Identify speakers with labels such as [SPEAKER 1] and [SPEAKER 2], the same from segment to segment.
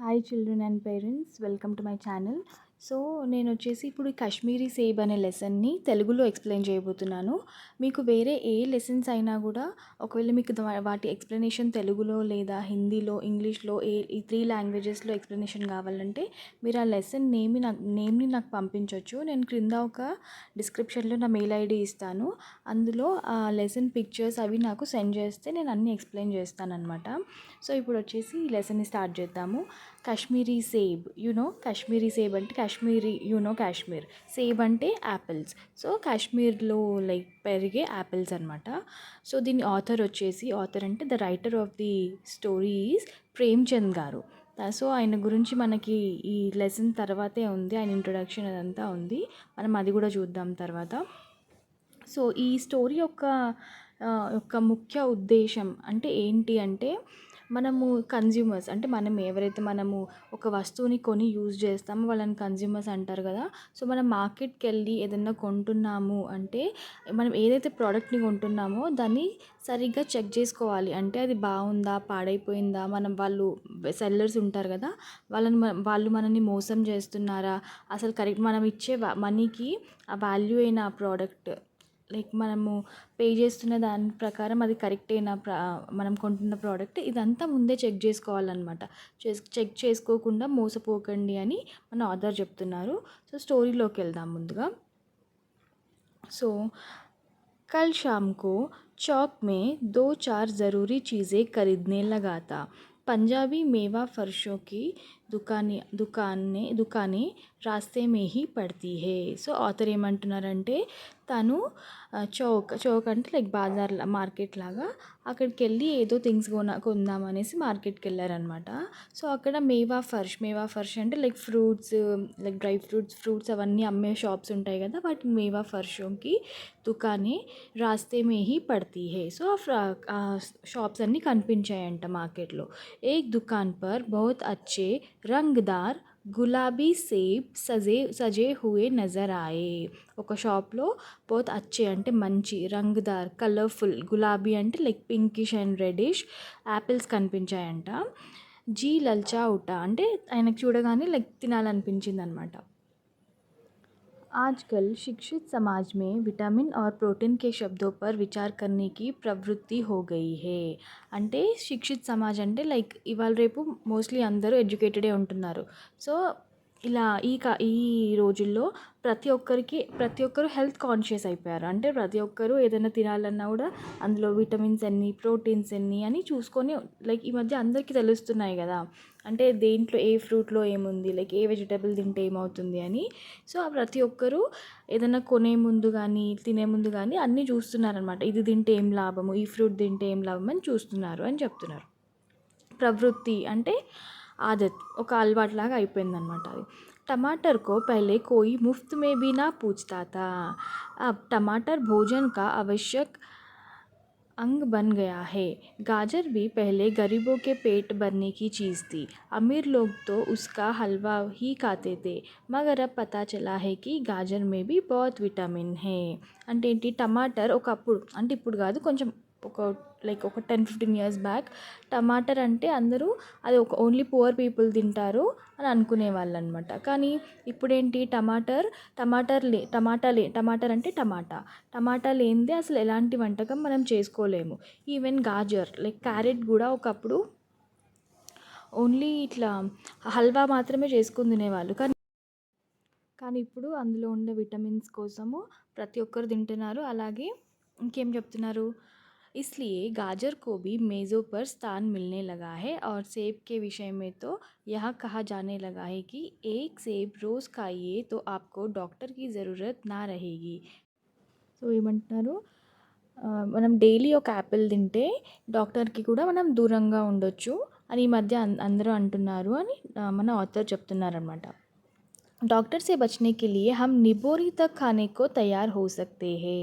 [SPEAKER 1] Hi children and parents, welcome to my channel. So నేను వచ్చేసి ఇప్పుడు ఈ కాశ్మీరీ సేబ్ అనే లెసన్ని తెలుగులో ఎక్స్ప్లెయిన్ చేయబోతున్నాను. మీకు వేరే ఏ లెసన్స్ అయినా కూడా ఒకవేళ మీకు వాటి ఎక్స్ప్లెనేషన్ తెలుగులో లేదా హిందీలో, ఇంగ్లీష్లో ఈ 3 లాంగ్వేజెస్లో ఎక్స్ప్లెనేషన్ కావాలంటే మీరు ఆ లెసన్ నేమ్ని నాకు పంపించవచ్చు. నేను క్రింద ఒక డిస్క్రిప్షన్లో నా మెయిల్ ఐడి ఇస్తాను. అందులో ఆ లెసన్ పిక్చర్స్ అవి నాకు సెండ్ చేస్తే నేను అన్నీ ఎక్స్ప్లెయిన్ చేస్తానన్నమాట. సో ఇప్పుడు వచ్చేసి ఈ లెసన్ని స్టార్ట్ చేద్దాము. కాశ్మీరీ సేబ్, కాశ్మీరీ సేబ్ అంటే కాశ్మీరీ, కాశ్మీర్. సేబ్ అంటే యాపిల్స్. సో కాశ్మీర్లో పెరిగే యాపిల్స్ అనమాట. సో దీని ఆథర్ అంటే the writer of the story is Premchand గారు. సో ఆయన గురించి మనకి ఈ లెసన్ తర్వాతే ఉంది, ఆయన ఇంట్రొడక్షన్ అదంతా ఉంది. మనం అది కూడా చూద్దాం తర్వాత. సో ఈ స్టోరీ యొక్క ముఖ్య ఉద్దేశం అంటే ఏంటి అంటే, మనము కన్జ్యూమర్స్ అంటే మనము ఒక వస్తువుని కొని యూజ్ చేస్తాము, వాళ్ళని కన్జ్యూమర్స్ అంటారు కదా. సో మనం మార్కెట్కి వెళ్ళి ఏదైనా కొంటున్నాము అంటే, మనం ఏదైతే ప్రోడక్ట్ని కొంటున్నామో దాన్ని సరిగ్గా చెక్ చేసుకోవాలి. అంటే అది బాగుందా, పాడైపోయిందా, వాళ్ళు సెల్లర్స్ ఉంటారు కదా, వాళ్ళు మనల్ని మోసం చేస్తున్నారా, అసలు కరెక్ట్ మనం ఇచ్చే మనీకి ఆ వాల్యూ అయిన ప్రోడక్ట్, మనము పే చేస్తున్న దాని ప్రకారం అది కరెక్ట్ అయిన మనం కొంటున్న ప్రోడక్ట్, ఇదంతా ముందే చెక్ చేసుకోవాలన్నమాట. చెక్ చేసుకోకుండా మోసపోకండి అని మన ఆథర్ చెప్తున్నారు. సో స్టోరీలోకి వెళ్దాం ముందుగా. సో कल शाम को चौक में 2-4 ज़रूरी चीज़ें खरीदने लगा था. पंजाबी मेवा फर्शों की दुकानें రాస్తే మే హీ పడతీ హే. సో ఆథర్ ఏమంటున్నారంటే, తను చౌక్ అంటే బాజార్ మార్కెట్ లాగా, అక్కడికి వెళ్ళి ఏదో థింగ్స్ కొందాం అనేసి మార్కెట్కి వెళ్ళారనమాట. సో అక్కడ మేవా ఫర్ష్ అంటే ఫ్రూట్స్, డ్రై ఫ్రూట్స్ అవన్నీ అమ్మే షాప్స్ ఉంటాయి కదా, వాటిని మేవా ఫర్షోకి దుకానే రాస్తే మే హీ పడతీ హే. సో ఆ షాప్స్ అన్నీ కనిపించాయంట మార్కెట్లో. ఏక్ దుకాన్ పర్ బహుత్ అచ్చే రంగ్దార్ గులాబీ సేబ్ సజే హుయే నజర్ ఆయే. ఒక షాప్లో బహుత్ అచ్చే అంటే మంచి, రంగ్దార్ కలర్ఫుల్, గులాబీ అంటే పింకిష్ అండ్ రెడిష్ యాపిల్స్ కనిపించాయంట. జీ లల్చా ఉటా అంటే ఆయనకు చూడగానే తినాలనిపించింది అనమాట. आजकल शिक्षित समाज में विटामिन और प्रोटीन के शब्दों पर विचार करने की ప్రవృత్తి हो गई है. అంటే శిక్షిత్ సమాజ్ అంటే ఇవాళ రేపు మోస్ట్లీ అందరూ ఎడ్యుకేటెడే ఉంటున్నారు. సో ఇలా ఈ రోజుల్లో ప్రతి ఒక్కరు హెల్త్ కాన్షియస్ అయిపోయారు. అంటే ప్రతి ఒక్కరు ఏదైనా తినాలన్నా కూడా అందులో విటమిన్స్ ఎన్ని, ప్రోటీన్స్ ఎన్ని అని చూసుకొని ఈ మధ్య అందరికీ తెలుస్తున్నాయి కదా, అంటే దేంట్లో ఏ ఫ్రూట్లో ఏముంది, ఏ వెజిటబుల్ తింటే ఏమవుతుంది అని. సో ప్రతి ఒక్కరూ ఏదైనా కొనే ముందు కానీ తినే ముందు కానీ అన్నీ చూస్తున్నారనమాట. ఇది తింటే ఏం లాభము, ఈ ఫ్రూట్ తింటే ఏం లాభం అని చూస్తున్నారు అని చెప్తున్నారు. ప్రవృత్తి అంటే ఆదత్, ఒక అలవాటులాగా అయిపోయిందనమాట అది. टमाटर को पहले कोई मुफ्त में भी ना पूछता था. अब टमाटर भोजन का आवश्यक अंग बन गया है. गाजर भी पहले गरीबों के पेट भरने की चीज़ थी. अमीर लोग तो उसका हलवा ही खाते थे, मगर अब पता चला है कि गाजर में भी बहुत विटामिन है. అంటే ఏంటి, టమాటర్ ఒకప్పుడు అంటే ఇప్పుడు కాదు, కొంచెం ఒక 10-15 ఇయర్స్ బ్యాక్ టమాటర్ అంటే అందరూ అది ఓన్లీ పువర్ పీపుల్ తింటారు అని అనుకునేవాళ్ళు అనమాట. కానీ ఇప్పుడేంటి, టమాటర్ అంటే టమాటా లేనిదే అసలు ఎలాంటి వంటకం మనం చేసుకోలేము. ఈవెన్ గాజర్ క్యారెట్ కూడా ఒకప్పుడు ఓన్లీ ఇట్లా హల్వా మాత్రమే చేసుకుని తినేవాళ్ళు. కానీ ఇప్పుడు అందులో ఉండే విటమిన్స్ కోసము ప్రతి ఒక్కరు తింటున్నారు. అలాగే ఇంకేం చెప్తున్నారు, इसलिए गाजर को भी मेज़ों पर स्थान मिलने लगा है. और सेब के विषय में तो यह कहा जाने लगा है कि एक सेब रोज़ खाइए तो आपको डॉक्टर की ज़रूरत ना रहेगी. సో ఏమంటున్నారు, మనం డైలీ ఒక యాపిల్ తింటే డాక్టర్కి కూడా మనం దూరంగా ఉండొచ్చు అని ఈ మధ్య అందరూ అంటున్నారు అని మన ఆథర్ చెప్తున్నారనమాట. డాక్టర్ సే బచ్నే కే లియే హమ్ నిబోరి తక్ ఖానే కో తయార్ హో సక్తే హే.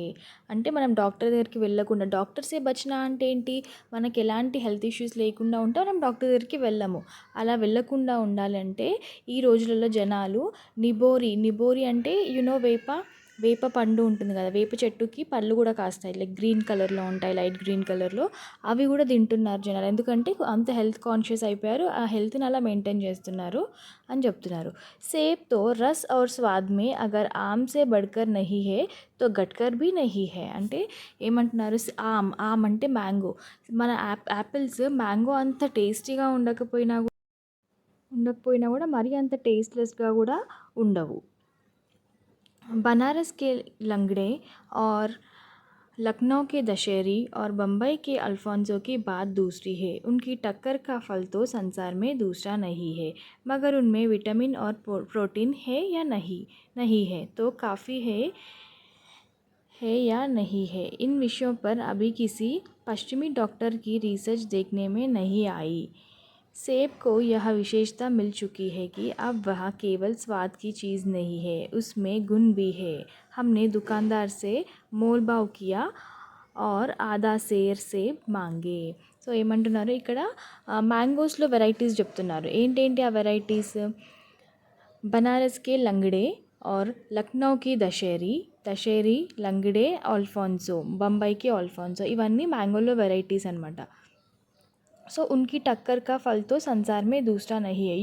[SPEAKER 1] అంటే మనం డాక్టర్ దగ్గరికి వెళ్ళకుండా, డాక్టర్ సే బచ్నా అంటే ఏంటి, మనకి ఎలాంటి హెల్త్ ఇష్యూస్ లేకుండా ఉంటే మనం డాక్టర్ దగ్గరికి వెళ్ళము. అలా వెళ్ళకుండా ఉండాలంటే ఈ రోజులలో జనాలు నిబోరి అంటే వేప, వేప పండు ఉంటుంది కదా, వేప చెట్టుకి పళ్ళు కూడా కాస్తాయి, లైక్ గ్రీన్ కలర్లో ఉంటాయి, లైట్ గ్రీన్ కలర్లో. అవి కూడా తింటున్నారు జనాలు, ఎందుకంటే అంత హెల్త్ కాన్షియస్ అయిపోయారు, ఆ హెల్త్ని అలా మెయింటైన్ చేస్తున్నారు అని చెప్తున్నారు. సేబ్ తో రస్ ఔర్ స్వాద్ మే అగర్ ఆమ్ సే బడ్కర్ నహీ హే తో గట్కర్ భీ నహీ హే. అంటే ఏమంటున్నారు, ఆమ్ అంటే మ్యాంగో. మన యాపిల్స్ మ్యాంగో అంత టేస్టీగా ఉండకపోయినా కూడా మరీ అంత టేస్ట్లెస్గా కూడా ఉండవు. बनारस के लंगड़े और लखनऊ के दशहरी और बम्बई के अल्फांसो की बात दूसरी है। उनकी टक्कर का फल तो संसार में दूसरा नहीं है, मगर उनमें विटामिन और प्रोटीन है या नहीं है तो काफ़ी है या नहीं है, इन विषयों पर अभी किसी पश्चिमी डॉक्टर की रिसर्च देखने में नहीं आई। सेब को यह विशेषता मिल चुकी है कि अब वह केवल स्वाद की चीज़ नहीं है, उसमें गुण भी है। हमने दुकानदार से मोल भाव किया और ఆదా సేర్ సేబ్ మాంగే. సో ఏమంటున్నారు ఇక్కడ, మ్యాంగోస్లో వెరైటీస్ చెప్తున్నారు. ఏంటేంటి ఆ వెరైటీస్? బనారస్ కే లంగడే और లక్నో కి దశేరి లంగడే ఆల్ఫాన్సో, బొంబాయికి ఆల్ఫాన్సో, ఇవన్నీ మ్యాంగోలో వెరైటీస్ అనమాట. సో ఉన్కి టక్కర్ కా ఫల్ తో సంసార్ మే దూసరా నహీ హై.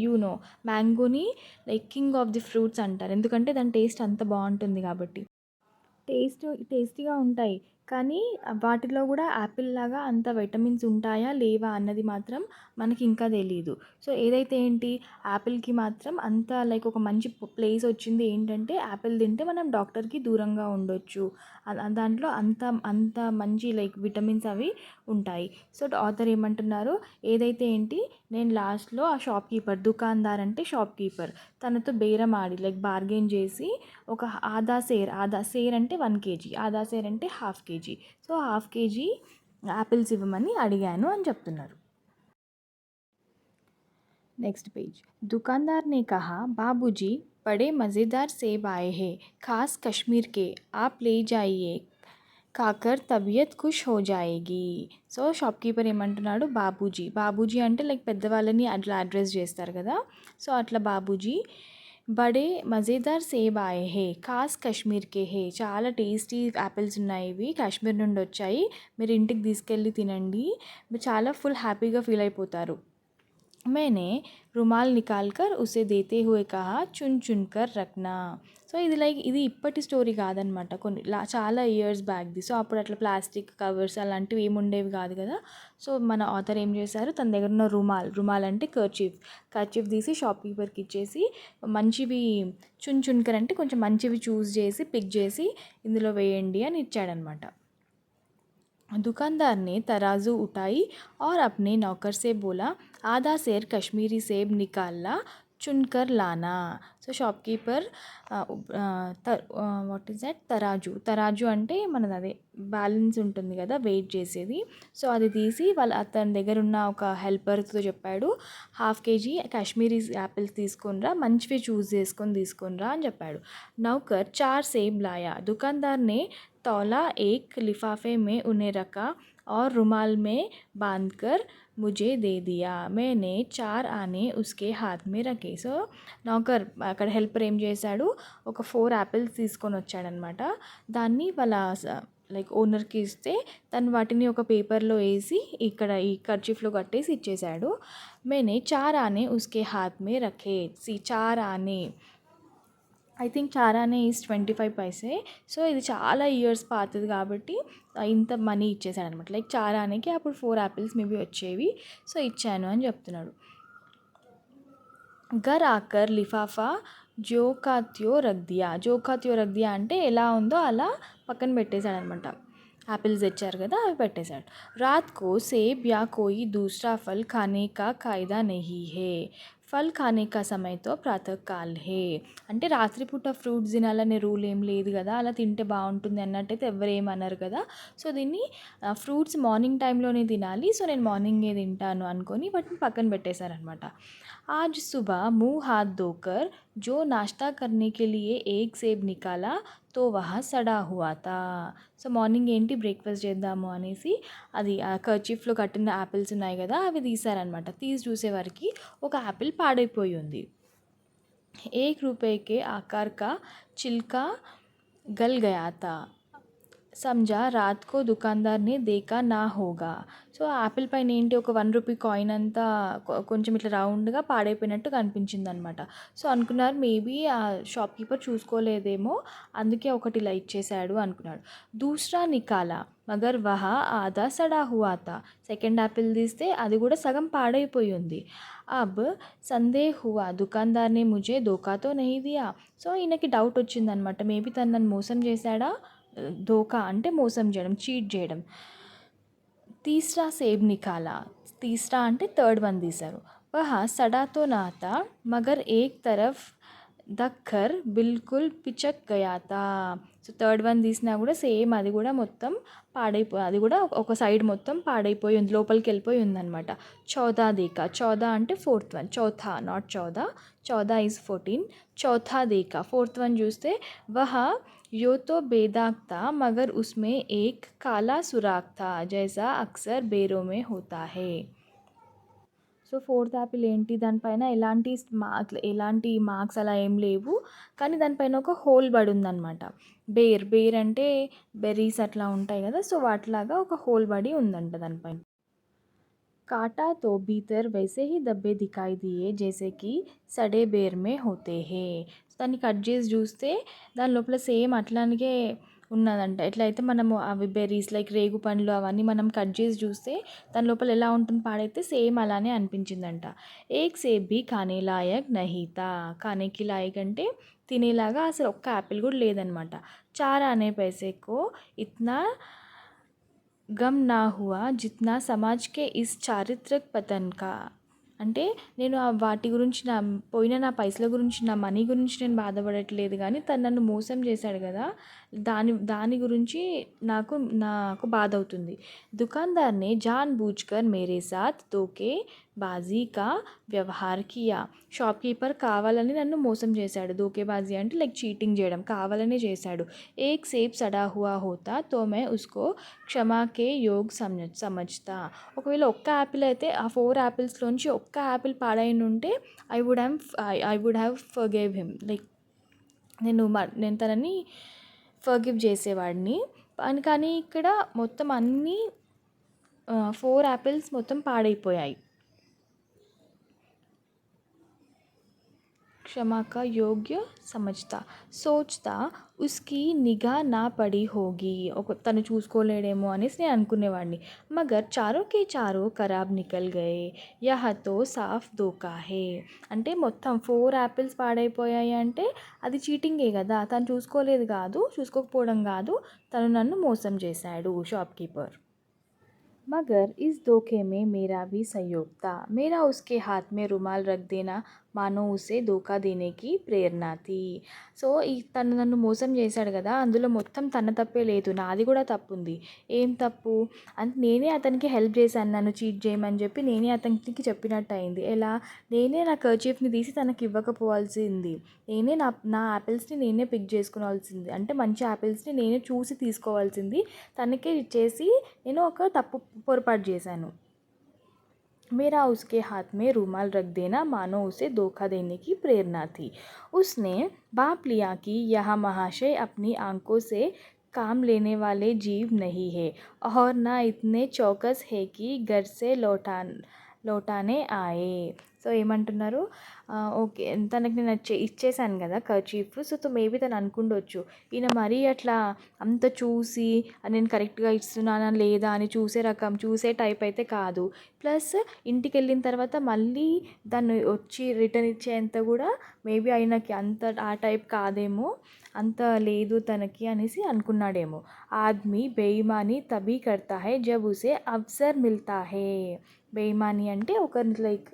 [SPEAKER 1] మ్యాంగోని like king of the fruits అంటారు, ఎందుకంటే దాని టేస్ట్ అంత బాగుంటుంది కాబట్టి. టేస్టీగా ఉంటాయి, కానీ వాటిలో కూడా యాపిల్ లాగా అంత విటమిన్స్ ఉంటాయా లేవా అన్నది మాత్రం మనకి ఇంకా తెలీదు. సో ఏదైతే ఏంటి, యాపిల్కి మాత్రం అంత లైక్ ఒక మంచి ప్లేస్ వచ్చింది ఏంటంటే, యాపిల్ తింటే మనం డాక్టర్కి దూరంగా ఉండొచ్చు, దాంట్లో అంత అంత మంచి లైక్ విటమిన్స్ అవి ఉంటాయి. సో ఆథర్ ఏమంటున్నారు, ఏదైతే ఏంటి, నేను లాస్ట్లో ఆ దుకాందార్ అంటే షాప్కీపర్, తనతో బేరం ఆడి లైక్ బార్గెన్ చేసి ఒక ఆదా సేర్ అంటే 1 kg, ఆదా సేర్ అంటే ½ kg, సో ½ kg యాపిల్స్ ఇవ్వమని అడిగాను అని చెప్తున్నారు. Next page. दुकानदार ने कहा, बाबूजी बड़े मज़ेदार सेब आए हैं, खास कश्मीर के, आप ले जाइए, కాకర్ తబియత్ ఖుష్ హో జాయేగి. సో షాప్కీపర్ ఏమంటున్నాడు, బాబూజీ అంటే లైక్ పెద్దవాళ్ళని అట్లా అడ్రస్ చేస్తారు కదా, సో అట్లా బాబూజీ బడే మజేదార్ సేబ్ ఆయే హే ఖాస్ కశ్మీర్ కే హే, చాలా టేస్టీ యాపిల్స్ ఉన్నాయి, ఇవి కాశ్మీర్ నుండి వచ్చాయి, మీరు ఇంటికి తీసుకెళ్ళి తినండి, మీరు చాలా ఫుల్ హ్యాపీగా ఫీల్ అయిపోతారు. मैंने रुमाल निकाल कर उसे देते हुए कहा, चुन चुन कर रखना. సో ఇది ఇప్పటి స్టోరీ కాదనమాట, చాలా ఇయర్స్ బ్యాక్ది. సో అప్పుడు అట్లా ప్లాస్టిక్ కవర్స్ అలాంటివి ఏమి ఉండేవి కాదు కదా. సో మన ఆథర్ ఏం చేశారు, తన దగ్గర ఉన్న రుమాల్ అంటే కర్చీఫ్ తీసి షాప్కీపర్కి ఇచ్చేసి, మంచివి చున్కర్ అంటే కొంచెం మంచివి పిక్ చేసి ఇందులో వేయండి అని ఇచ్చాడనమాట. दुकानदार ने तराजू उठाई और अपने नौकर से बोला, आधा सेर कश्मीरी सेब निकालना, चुनकर लाना. So shopkeeper what is that, తరాజు అంటే మనది అదే బ్యాలెన్స్ ఉంటుంది కదా, వెయిట్ చేసేది. సో అది తీసి అతని దగ్గర ఉన్న ఒక హెల్పర్తో చెప్పాడు, ½ kg కాశ్మీరీ యాపిల్స్ తీసుకొనిరా, మంచివి తీసుకొనిరా అని చెప్పాడు. నౌకర్ 4 సేబ్ లాయా, దుకాన్దార్ నే तौला, एक लिफाफे में उन्हें रखा और रुमाल में बांधकर मुझे दे दिया. मैंने 4 आने उसके हाथ में रखे. సో నౌకర్ అక్కడ హెల్పర్ ఏం చేశాడు, ఒక 4 యాపిల్స్ తీసుకొని వచ్చాడనమాట. దాన్ని వాళ్ళ లైక్ ఓనర్కి ఇస్తే తను వాటిని ఒక పేపర్లో వేసి ఇక్కడ ఈ కర్చీఫ్లో కట్టేసి ఇచ్చేశాడు. मैंने 4 आने उसके हाथ में रखे. 4 आने, ఐ థింక్ 4 ఆనే ఈజ్ 25 పైసే. సో ఇది చాలా ఇయర్స్ పాతది కాబట్టి ఇంత మనీ ఇచ్చేసాడనమాట. లైక్ 4 ఆనేకి అప్పుడు 4 యాపిల్స్ మేబీ వచ్చేవి, సో ఇచ్చాను అని చెప్తున్నాడు. ఘర్ ఆకర్ లిఫాఫా జోకాత్యో రక్ దియా అంటే ఎలా ఉందో అలా పక్కన పెట్టేశాడనమాట. యాపిల్స్ తెచ్చారు కదా, అవి పెట్టేశాడు. రాత్ కో సేబ్ యా కోయి దూసరా ఫల్ ఖానే కా కాయిదా నహీ హే, ఫల్ ఖానే కా సమయతో ప్రాతకాల్ హే. అంటే రాత్రిపూట ఫ్రూట్స్ తినాలనే రూల్ ఏం లేదు కదా, అలా తింటే బాగుంటుంది అన్నట్టయితే ఎవరు ఏమన్నారు కదా. సో దీన్ని ఫ్రూట్స్ మార్నింగ్ టైంలోనే తినాలి, సో నేను మార్నింగే తింటాను అనుకొని వాటిని పక్కన పెట్టేశారనమాట. आज सुबह मुँह हाथ धोकर जो नाश्ता करने के लिए एक सेब निकाला तो वह सड़ा हुआ था. సో మార్నింగ్ ఏంటి బ్రేక్ఫాస్ట్ చేద్దాము అనేసి అది ఆ కర్చీఫ్లో కట్టిన యాపిల్స్ ఉన్నాయి కదా, అవి తీసారనమాట. తీసి చూసేవారికి ఒక యాపిల్ పాడైపోయి ఉంది. 1 రూపాయికే ఆకార్ కా చిల్కా गल गया था समझा रात को दुकानदार ने देखा నా హోగా సో యాపిల్ పైన ఏంటి ఒక 1 రూపీ కాయిన్ అంతా కొంచెం ఇట్లా రౌండ్గా పాడైపోయినట్టు కనిపించింది అనమాట. సో అనుకున్నారు మేబీ ఆ షాప్ కీపర్ చూసుకోలేదేమో అందుకే ఒకటి ఇలా ఇచ్చేసాడు అనుకున్నాడు. దూసరా నికాలా మగర్ వహా ఆధా సడా హువా థా సెకండ్ యాపిల్ తీస్తే అది కూడా సగం పాడైపోయి ఉంది. అబ్ సందేహ్ హువా దుకాన్దార్ నే ముझे ధోకా తో నహీ దియా సో ఈయనకి డౌట్ వచ్చిందనమాట మేబీ తను నన్ను మోసం చేశాడా ధోకా అంటే మోసం చేయడం చీట్ చేయడం. తీసరా సేబ్ నికాలా తీసరా అంటే థర్డ్ వన్ తీశారు. వహా సడా తో నా థా మగర్ ఏక్ తరఫ్ దక్కర్ బిల్కుల్ పిచక్ గయా థా సో థర్డ్ వన్ తీసినా కూడా సేమ్ అది కూడా మొత్తం అది కూడా ఒక సైడ్ మొత్తం పాడైపోయి ఉంది లోపలికి వెళ్ళిపోయి ఉందన్నమాట. చౌదా దేకా చౌదా అంటే ఫోర్త్ వన్ చౌథా నాట్ చౌదా చౌదా ఈజ్ 14 చౌథా దేకా ఫోర్త్ వన్ చూస్తే వహా यो तो बेदाग था मगर उसमें एक काला सुराख था जैसा अक्सर बेरों में होता है. సో ఫోర్త్ యాపిల్ ఏంటి దానిపైన ఎలాంటి మార్క్స్ అలా ఏం లేవు కానీ దానిపైన ఒక హోల్ పడి ఉందన్నమాట. బేర్ అంటే బెర్రీస్ అట్లా ఉంటాయి కదా సో వాటిలాగా ఒక హోల్ పడి ఉందంట దానిపైన. काटा तो भीतर वैसे ही धब्बे दिखाई दिए जैसे कि సడే బేర్ మే హోతే హే దాన్ని కట్ చేసి చూస్తే దాని లోపల సేమ్ అట్లానికే ఉన్నదంట. ఎట్లయితే మనము అవి బెర్రీస్ లైక్ రేగు పండ్లు అవన్నీ మనం కట్ చేసి చూస్తే దాని లోపల ఎలా ఉంటుంది పాడైతే సేమ్ అలానే అనిపించిందంట. ఏక్ సేబ్ భీ ఖానే లాయక్ నహీ థా ఖానేకి లాయక్ అంటే తినేలాగా అసలు ఒక్క యాపిల్ కూడా లేదనమాట. చార్ ఆనే పైసేకో ఇత్నా గమ్ నా హువా జిత్నా సమాజ్ కే ఇస్ చారిత్రక్ పతన్ కా అంటే నేను వాటి గురించి నా పైసల గురించి నా మనీ గురించి నేను బాధపడట్లేదు కానీ తను నన్ను మోసం చేశాడు కదా దాని గురించి నాకు బాధ అవుతుంది. దుకాన్దార్ నే జాన్ బూజ్కర్ మేరే సాత్ ధోకే బాజీ కా వ్యవహార్ కియా షాప్ కీపర్ కావాలని నన్ను మోసం చేశాడు. ధోకేబాజీ అంటే లైక్ చీటింగ్ చేయడం కావాలనే చేశాడు. ఏక్ సేబ్ సడా హువా హోతా తో మే ఉస్కో క్షమాకే యోగ్ సమజ్తా ఒకవేళ ఒక్క యాపిల్ అయితే ఆ 4 యాపిల్స్లోంచి ఒక్క యాపిల్ పాడైన ఉంటే I would have forgave him like నేను తనని ఫర్గివ్ చేసేవాడిని కానీ ఇక్కడ మొత్తం అన్నీ 4 యాపిల్స్ మొత్తం పాడైపోయాయి. क्षमा का योग्य समझता सोचता उसकी నిఘా నా పడి హోగి తను చూసుకోలేడేమో అనేసి నేను అనుకునేవాడిని. మగర్ చారోకే చారో ఖరాబ్ నికల్ గయే యహ తో సాఫ్ ధోకా హే అంటే మొత్తం 4 యాపిల్స్ పాడైపోయాయి అంటే అది చీటింగే కదా తను చూసుకోకపోవడం కాదు తను నన్ను మోసం చేశాడు షాప్ కీపర్. मगर इस धोखे में मेरा भी सहयोग था मेरा उसके हाथ में रुमाल रख देना మానో ఉసే ధోకా దేనేకి ప్రేరణ థీ సో తను నన్ను మోసం చేశాడు కదా అందులో మొత్తం తన తప్పే లేదు నాది కూడా తప్పు ఉంది. ఏం తప్పు అంటే నేనే అతనికి హెల్ప్ చేశాను నన్ను చీట్ చేయమని చెప్పి నేనే అతనికి చెప్పినట్టు అయింది. ఎలా నేనే నా కర్చీఫ్ని తీసి తనకి ఇవ్వకపోవాల్సింది నేనే నా యాపిల్స్ని నేనే పిక్ చేసుకోవాల్సింది అంటే మంచి యాపిల్స్ని నేనే చూసి తీసుకోవాల్సింది తనకే ఇచ్చేసి నేను ఒక పొరపాటు చేశాను. मेरा उसके हाथ में रुमाल रख देना मानो उसे धोखा देने की प्रेरणा थी. उसने भाप लिया कि यह महाशय अपनी आंखों से काम लेने वाले जीव नहीं है और ना इतने चौकस है कि घर से लौटाने आए. సో ఏమంటున్నారు ఓకే తనకి నేను ఇచ్చేసాను కదా కర్చీఫ్ సో మేబీ తను అనుకుండొచ్చు ఈయన మరీ అట్లా అంత చూసి నేను కరెక్ట్గా ఇస్తున్నానా లేదా అని చూసే టైప్ అయితే కాదు. ప్లస్ ఇంటికి వెళ్ళిన తర్వాత మళ్ళీ దాన్ని వచ్చి రిటర్న్ ఇచ్చేంత కూడా మేబీ ఆయనకి అంత ఆ టైప్ కాదేమో అంత లేదు తనకి అనేసి అనుకున్నాడేమో. ఆద్మీ బేయిమానీ తబీ కర్తా హై జబ్ ఉసే అవసర్ మిల్తా హై బేయిమానీ అంటే ఒకరిని లైక్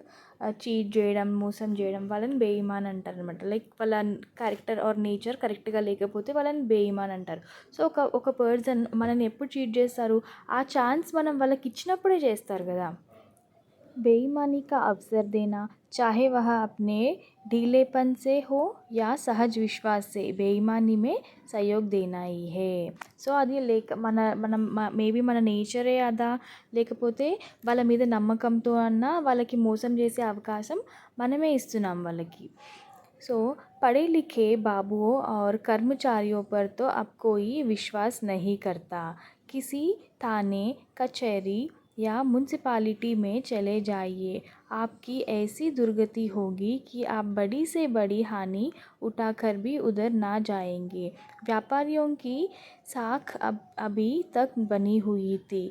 [SPEAKER 1] చీట్ చేయడం మోసం చేయడం వాళ్ళని బేయిమాన్ అంటారు అనమాట. లైక్ వాళ్ళ క్యారెక్టర్ ఆర్ నేచర్ కరెక్ట్గా లేకపోతే వాళ్ళని బేయిమాన్ అంటారు. సో ఒక పర్సన్ మనల్ని ఎప్పుడు చీట్ చేస్తారు ఆ ఛాన్స్ మనం వాళ్ళకి ఇచ్చినప్పుడే చేస్తారు కదా. बेईमानी का अवसर देना चाहे वह अपने ढीलेपन से हो या सहज विश्वास से बेईमानी में सहयोग देना ही है. సో అది మనం మేబీ మన నేచరే అదా లేకపోతే వాళ్ళ మీద నమ్మకంతో అన్నా వాళ్ళకి మోసం చేసే అవకాశం మనమే ఇస్తున్నాం వాళ్ళకి. सो पढ़े लिखे बाबुओं और कर्मचारियों पर तो अब कोई विश्वास नहीं करता। किसी थाने कचहरी या म्यूनसिपालिटी में चले जाइए, आपकी ऐसी दुर्गति होगी कि आप बड़ी से बड़ी हानि उठाकर भी उधर ना जाएंगे। व्यापारियों की साख अब अभी तक बनी हुई थी।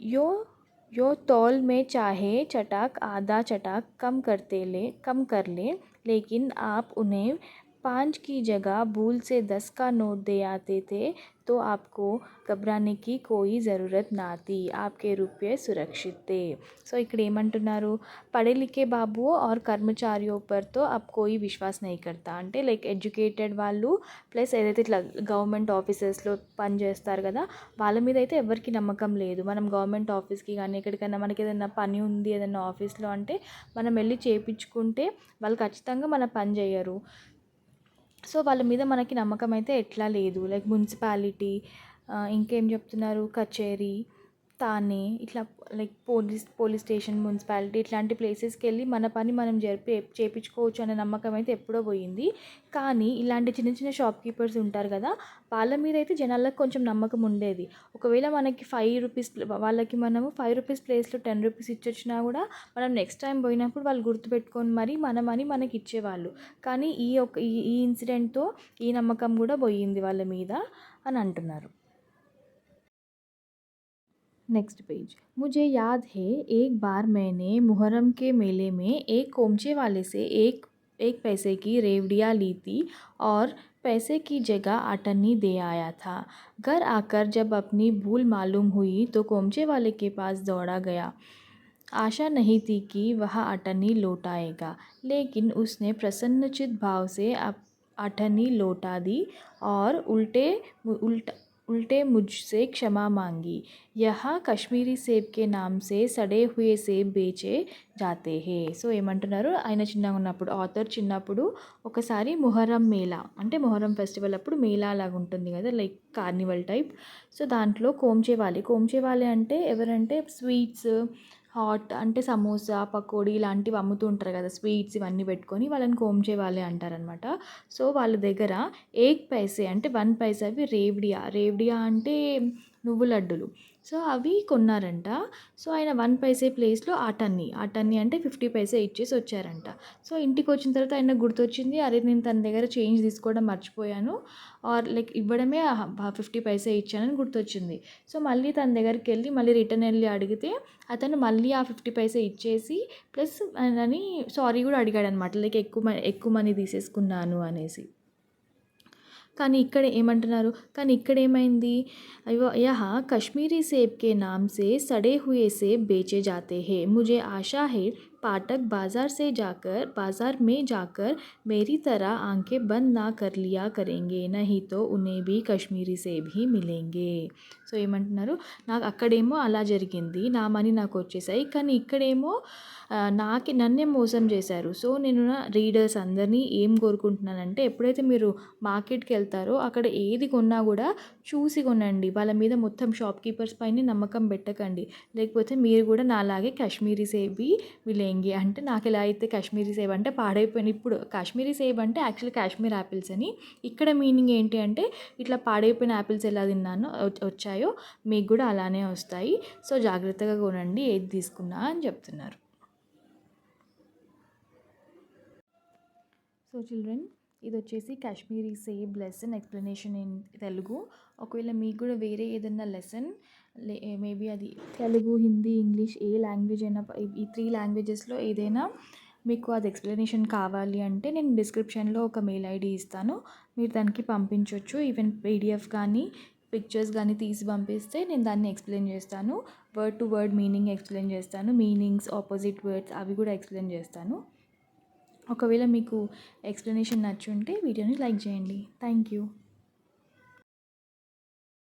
[SPEAKER 1] यो यो तौल में चाहे चटाक आधा चटाक कम कर ले, लेकिन आप उन्हें 5 की जगह भूल से 10 का नोट दे आते थे तो आपको घबराने की कोई ज़रूरत ना थी, आपके रुपये सुरक्षित थे। సో ఇక్కడ ఏమంటున్నారు, పడే లిఖే బాబు और कर्मचारियों पर तो अब कोई విశ్వాస్ नहीं करता అంటే లైక్ ఎడ్యుకేటెడ్ వాళ్ళు ప్లస్ ఏదైతే ఇట్లా గవర్నమెంట్ ఆఫీసెస్లో పని చేస్తారు కదా, వాళ్ళ మీద అయితే ఎవరికి నమ్మకం లేదు. మనం గవర్నమెంట్ ఆఫీస్కి కానీ ఎక్కడికైనా మనకి ఏదైనా పని ఉంది ఏదైనా ఆఫీస్లో అంటే మనం వెళ్ళి చేయించుకుంటే వాళ్ళు ఖచ్చితంగా మన పని చేయరు. సో వాళ్ళ మీద మనకి నమ్మకం అయితే ఎట్లా లేదు. లైక్ మున్సిపాలిటీ, ఇంకేం చెప్తున్నారు, కచేరీ, తానే ఇట్లా లైక్ పోలీస్ స్టేషన్, మున్సిపాలిటీ ఇట్లాంటి ప్లేసెస్కి వెళ్ళి మన పని మనం చేయించుకోవచ్చు అనే నమ్మకం అయితే ఎప్పుడో పోయింది. కానీ ఇలాంటి చిన్న చిన్న షాప్ కీపర్స్ ఉంటారు కదా, వాళ్ళ మీద అయితే జనాలకు కొంచెం నమ్మకం ఉండేది. ఒకవేళ మనకి ₹5 వాళ్ళకి మనము ₹5 ప్లేస్లో ₹10 ఇచ్చొచ్చినా కూడా మనం నెక్స్ట్ టైం పోయినప్పుడు వాళ్ళు గుర్తుపెట్టుకొని మరి మన మనీ మనకి ఇచ్చేవాళ్ళు. కానీ ఈ ఇన్సిడెంట్తో ఈ నమ్మకం కూడా పోయింది వాళ్ళ మీద అని అంటున్నారు. Next page. मुझे याद है एक बार मैंने मुहर्रम के मेले में एक कोमचे वाले से एक पैसे की रेवड़ियाँ ली थी और पैसे की जगह आटन्नी दे आया था। घर आकर जब अपनी भूल मालूम हुई तो कोमचे वाले के पास दौड़ा गया। आशा नहीं थी कि वह आटन्नी लौट आएगा, लेकिन उसने प्रसन्नचित भाव से आटन्नी लौटा दी और उल्टे मुझसे क्षमा मांगी। यहाँ कश्मीरी सेब के नाम से सड़े हुए सेब बेचे जाते हैं. సో ఏమంటున్నారు, ఆయన చిన్నగా ఉన్నప్పుడు ఆథర్ చిన్నప్పుడు ఒకసారి మొహర్రం మేళా అంటే మొహర్రం ఫెస్టివల్ అప్పుడు మేళా లాగా ఉంటుంది కదా, లైక్ కార్నివల్ టైప్. సో దాంట్లో కోంచేవాలే అంటే ఎవరంటే స్వీట్స్, హాట్ అంటే సమోసా, పకోడీ ఇలాంటివి అమ్ముతూ ఉంటారు కదా, స్వీట్స్ ఇవన్నీ పెట్టుకొని వాళ్ళని కోంచేవాలే అంటారనమాట. సో వాళ్ళ దగ్గర 1 పైసే అంటే 1 పైసావి రేవడియా అంటే నువ్వు లడ్డులు. సో అవి కొన్నారంట. సో ఆయన 1 పైసే ప్లేస్లో ఆటన్ని అంటే 50 పైసే ఇచ్చేసి వచ్చారంట. సో ఇంటికి వచ్చిన తర్వాత ఆయనకు గుర్తొచ్చింది, అరే నేను తన దగ్గర చేంజ్ తీసుకోవడం మర్చిపోయాను, ఆర్ లైక్ ఇవ్వడమే 50 పైసే ఇచ్చానని గుర్తొచ్చింది. సో మళ్ళీ తన దగ్గరికి వెళ్ళి మళ్ళీ రిటర్న్ వెళ్ళి అడిగితే అతను మళ్ళీ ఆ 50 పైసే ఇచ్చేసి ప్లస్ అని సారీ కూడా అడిగాడనమాట, లైక్ ఎక్కువ మనీ తీసేసుకున్నాను అనేసి. కానీ ఇక్కడ ఏమైంది, यहाँ कश्मीरी सेब के नाम से सड़े हुए सेब बेचे जाते हैं. मुझे आशा है पाठक बाज़ार में जाकर मेरी तरह आंखें बंद ना कर लिया करेंगे, नहीं तो उन्हें भी कश्मीरी सेब ही मिलेंगे. సో ఏమంటున్నారు, నాకు అక్కడేమో అలా జరిగింది, నా మనీ నాకు వచ్చేసాయి, కానీ ఇక్కడేమో నన్నే మోసం చేశారు. సో నేను నా రీడర్స్ అందరినీ ఏం కోరుకుంటున్నానంటే, ఎప్పుడైతే మీరు మార్కెట్కి వెళ్తారో అక్కడ ఏది కొన్నా కూడా చూసి కొనండి. వాళ్ళ మీద మొత్తం షాప్ కీపర్స్ పైన నమ్మకం పెట్టకండి, లేకపోతే మీరు కూడా నాలాగే కాశ్మీరీ సేబీ మిలేంగి. అంటే నాకు ఎలా అయితే కాశ్మీరీ సేబ్ అంటే పాడైపోయిన, ఇప్పుడు కాశ్మీరీ సేబ్ అంటే యాక్చువల్లీ కాశ్మీర్ యాపిల్స్ అని, ఇక్కడ మీనింగ్ ఏంటి అంటే ఇట్లా పాడైపోయిన యాపిల్స్ ఎలా తిన్నానో వచ్చాయో మీకు కూడా అలానే వస్తాయి. సో జాగ్రత్తగా కొనండి ఏది తీసుకున్నా అని చెప్తున్నారు. సో చిల్డ్రన్, ఇది వచ్చేసి Kashmiri Seb lesson explanation in Telugu. ఒకవేళ మీకు కూడా వేరే ఏదైనా లెసన్ మేబీ అది తెలుగు, హిందీ, ఇంగ్లీష్ ఏ లాంగ్వేజ్ అయినా, ఈ 3 లాంగ్వేజెస్లో ఏదైనా మీకు అది ఎక్స్ప్లెనేషన్ కావాలి అంటే నేను డిస్క్రిప్షన్లో ఒక మెయిల్ ఐడి ఇస్తాను, మీరు దానికి పంపించవచ్చు. ఈవెన్ పీడిఎఫ్ కానీ పిక్చర్స్ కానీ తీసి పంపిస్తే నేను దాన్ని ఎక్స్ప్లెయిన్ చేస్తాను. Word to word meaning explain చేస్తాను, మీనింగ్స్, ఆపోజిట్ వర్డ్స్ అవి కూడా ఎక్స్ప్లెయిన్ చేస్తాను. ఒకవేళ మీకు ఎక్స్ప్లెనేషన్ నచ్చుంటే వీడియోని లైక్ చేయండి. Thank you.